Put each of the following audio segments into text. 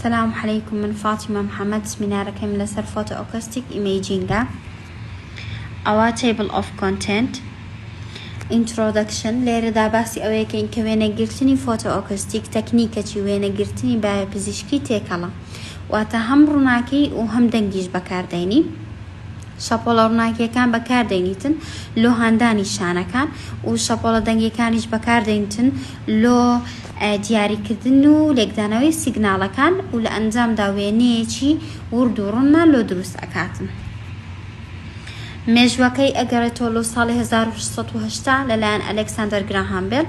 السلام عليكم من فاطمة محمد سمينار كاملة سر فوتو أكوستيك إيميجينغا أو table of content introduction ليرة داباسي أويكين كوينة قرتني فوتو أكوستيك تكنيكة وينة قرتني بزيشكي تيكالا واتهم روناكي وهم دنجيش بكارديني شابولا روناكي كان بكاردينيتن لو هانداني شانا كان وشابولا دنجي كانش بكاردينيتن لو دیاری کردن و لێکدانەوەی سیگناڵەکان و لە ئەنجامدا وێنەیەکی ورد و ڕوونمان لۆ دروست ئەکاتن. مێژوەکەی ئەگەڕێتەوە لە ساڵی 1680 لەلایەن ئەلێکساندەر گراهام بێل،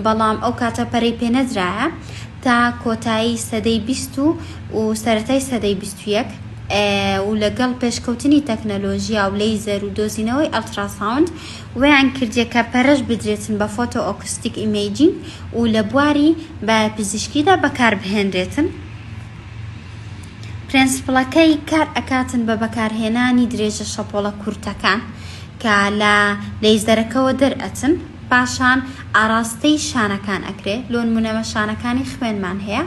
بەڵام ئەو کاتە پەرەی پێنەدرایە تا کۆتایی سەدەی 20 و سەرەتای سەدەی 21 و لەگەڵ پێشکەوتنی تەکنەلۆژیا و لەیزەر و دۆزینەوەی ئەلتراساوند ویان کردێ کە پەرەش بدرێتن بە فۆتۆ ئۆکستیک ئیمەیجینگ و لە بواری بە پزیشکیدا بەکار بهێنرێتن. پرینسپڵەکەی کار ئەکاتن بە بەکارهێنانی درێژە شەپۆڵە کورتەکان کە لە لەیزەرەکەوە دەرئەچن، پاشان ئاراستەی شانەکان ئەکرێ. لۆ نمونەمە شانەکانی خوێنمان هەیە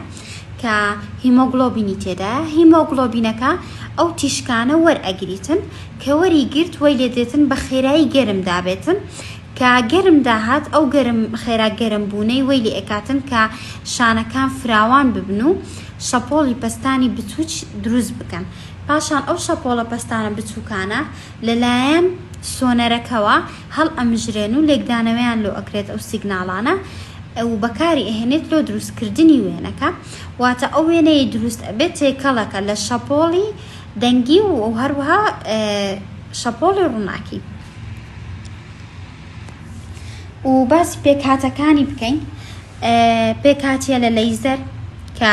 کە هیمۆگلۆبینی تێدا، هیمۆگلۆبینەکە ئەو تیشکانە وەرئەگریتن کە وەریگرت وەی لێ دێتن بە خێرایی گەرم دابێتن کە گەرم داهات ئەو گەرم خێرا گەرم بوونەی وەی لێ ئەکاتن کە شانەکان فراوان ببن و شەپۆڵی پەستانی بچووک دروست بکەن. پاشان ئەو شەپۆڵە پەستانە بچووکانە لەلایەن سۆنەرەکەوە هەڵ ئەمژرێن و لێکدانەوەیان لۆ ئەکرێت ئەو سیگناڵانە و بەکاری ئەهێنێت لۆ دروستکردنی وێنەکە، واتە ئەو وێنەیە دروست ئەبێت تێکەڵەکە لە شەپۆڵی دەنگی و هەروەها شەپۆڵی ڕووناکی. و باسی پێکهاتەکانی بکەین. پێکهاتیە لە لەیزەر کە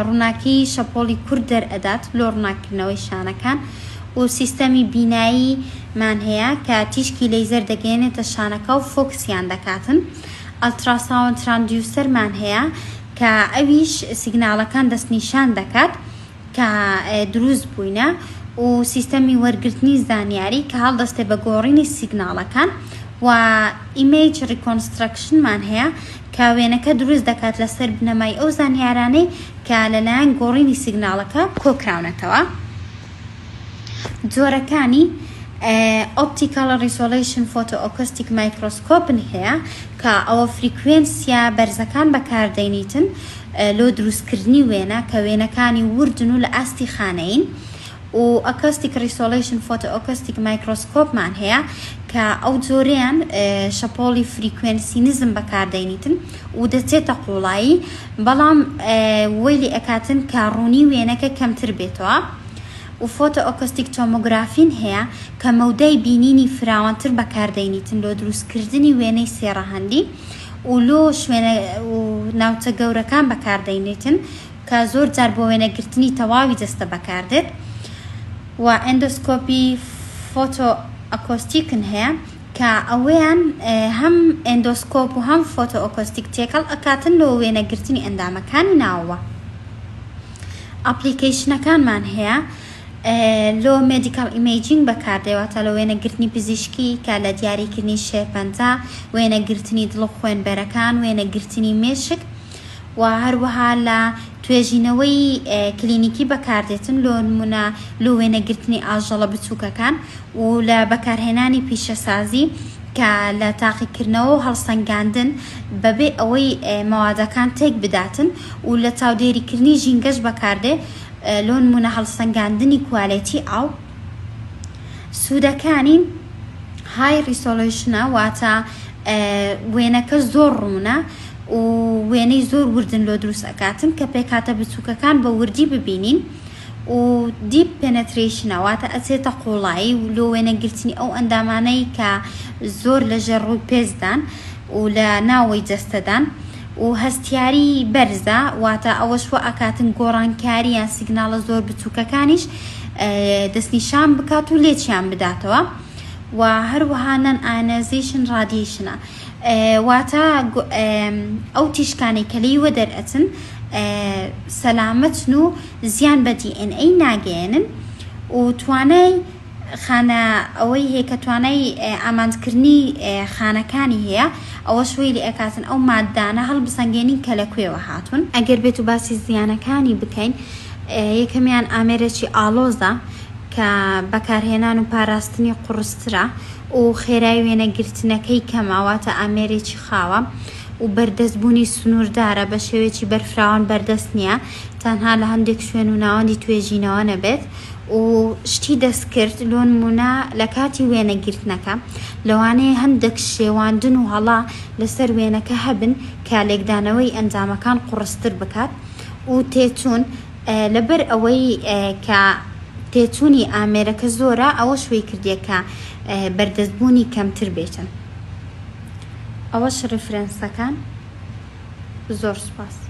ڕووناکی شەپۆڵی کورد دەرئەدات لۆ ڕووناکردنەوەی شانەکان، و سیستەمی بیناییمان هەیە کە تیشکی لەیزەر دەگەێنێتە شانەکە و فۆکسیان دەکاتن. ئەلتراساوند ترانسدیوسەرمان هەیە کە ئەویش سیگناڵەکان دەستنیشان دەکات کە دروست بووینە، و سیستەمی وەرگرتنی زانیاری کە هەڵدەستێ بە گۆڕینی سیگناڵەکان، و ئیمەیج ریکۆنسترەکشنمان هەیە کە وێنەکە دروست دەکات لەسەر بنەمای ئەو زانیارانەی کە لەلایەن گۆڕینی سیگناڵەکە کۆکراونەتەوە. جۆرەکانی optical resolution photo acoustic microscope هەیە کە ئەوە فریکوێنسیە بەرزەکان بەکاردێنیتن لۆ دروستکردنی وێنە کە وێنەکانی وردن و لە ئاستی خانەین، و acoustic resolution photo acoustic microscope مان هەیە کە ئەو جۆرەیان شەپۆڵی فریکوێنسی نزم بەکاردێنیتن و دەچێتە قوڵایی، بەڵام وەیلی ئەکاتن کە ڕوونی وێنەکە کەمتر بێتەوە. و فۆتۆ ئۆکستیک تۆمۆگرافین هەیە کە مەودای بینینی فراوانتر بەکاردێنیتن لۆ دروستکردنی وێنەی سێڕەهەندی و لۆ شوێنە و ناوچە گەورەکان بەکاردێنێتن کە زۆر جار بۆ وێنەگرتنی تەواوی دەستە بەکاردێت. و ئەندۆسکۆپی فۆتۆ ئەکۆستیکن هەیە کە ئەوەیان هەم ئەندۆسکۆپ و هەم فۆتۆ ئۆکۆستیک تێکەڵ ئەکاتن لۆ وێنەگرتنی ئەندامەکانی ناوەوە. ئەپلیکیشنەکانمان هەیە لۆ مێدیکال ئیمەیجینگ بەکاردێواتە لە وێنەگرتنی پزیشکی کە لە دیاریکردنی شێرپەنجە، وێنەگرتنی دڵ و خوێنبەرەکان، وێنەگرتنی مێشک، و هەروەها لە توێژینەوەی کلینیکی بەکاردێتن لۆ نمونە لۆ وێنەگرتنی ئاژەڵە بچووکەکان، و لە بەکارهێنانی پیشەسازی کە لە تاقیکردنەوە و هەڵسەنگاندن بەبێ ئەوەی مەوادەکان تێک بداتن، و لە چاودێریکردنی ژینگەش بەکاردێ لۆ نمونە هەڵسەنگاندنی کوالێتی ئاو. سوودەکانی های ریسۆلوشنە، واتە وێنەکە زۆر ڕوونە و وێنەی زۆر وردن لۆ دروست ئەکاتن کە پێکاتە بچووکەکان بە وردی ببینین، و دیپ پێنەتریشنە، واتە ئەچێتە قوڵایی و لۆ وێنەگرتنی ئەو ئەندامانەی کە زۆر لە ژێڕووی پێزدان و لە ناوەی جەستەدان، و هەستیاری بەرزە، واتە ئەوەش وە ئەکاتن گۆڕانکاری یان سیگناڵە زۆر بچووکەکانیش دەستنیشان بکات و لێچیان بداتەوە. و هەروەها نەن ئایۆنایزیشن ڕادیشنە، واتە ئەو تیشکانەی کە لەیوە دەرئەچن سەلامەتن و زیان بە DNA ناگەێنن، و توانای خانە ئەوەی هەیە کە توانای ئامانجکردنی خانەکانی هەیە ئەوە شوێی لە ئەکاتن ئەو مادانە هەڵبسەنگێنین کە لەکوێوە هاتوون. ئەگەر بێت و باسی زیانەکانی بکەین یەکەمیان ئامێرێکی ئالۆزە کە بەکارهێنان و پاراستنی قورسترە و خێرای وێنەگرتنەکەی کەماواتە ئامێرێکی خاوە و بەردەستبوونی سنووردارە بە شێوێکی بەرفراوان بەردەست نییە تەنها لە هەندێک شوێن و ناوەندی توێژینەوە نەبێت و شتی دەستکرد لۆ نمونە لە کاتی وێنەگرتنەکە لەوانەیە هەندێک شێواندن و هەڵا لەسەر وێنەکە هەبن کە لێکدانەوەی ئەنجامەکان قورستر بکات و تێچوون لەبەر ئەوەی کە تێچوونی ئامێرەکە زۆرە ئەوە شوێی کردیە کە بەردەستبوونی کەمتر بێتن. ئەوەش ڕفرەنسەکان. زۆر سوپاس.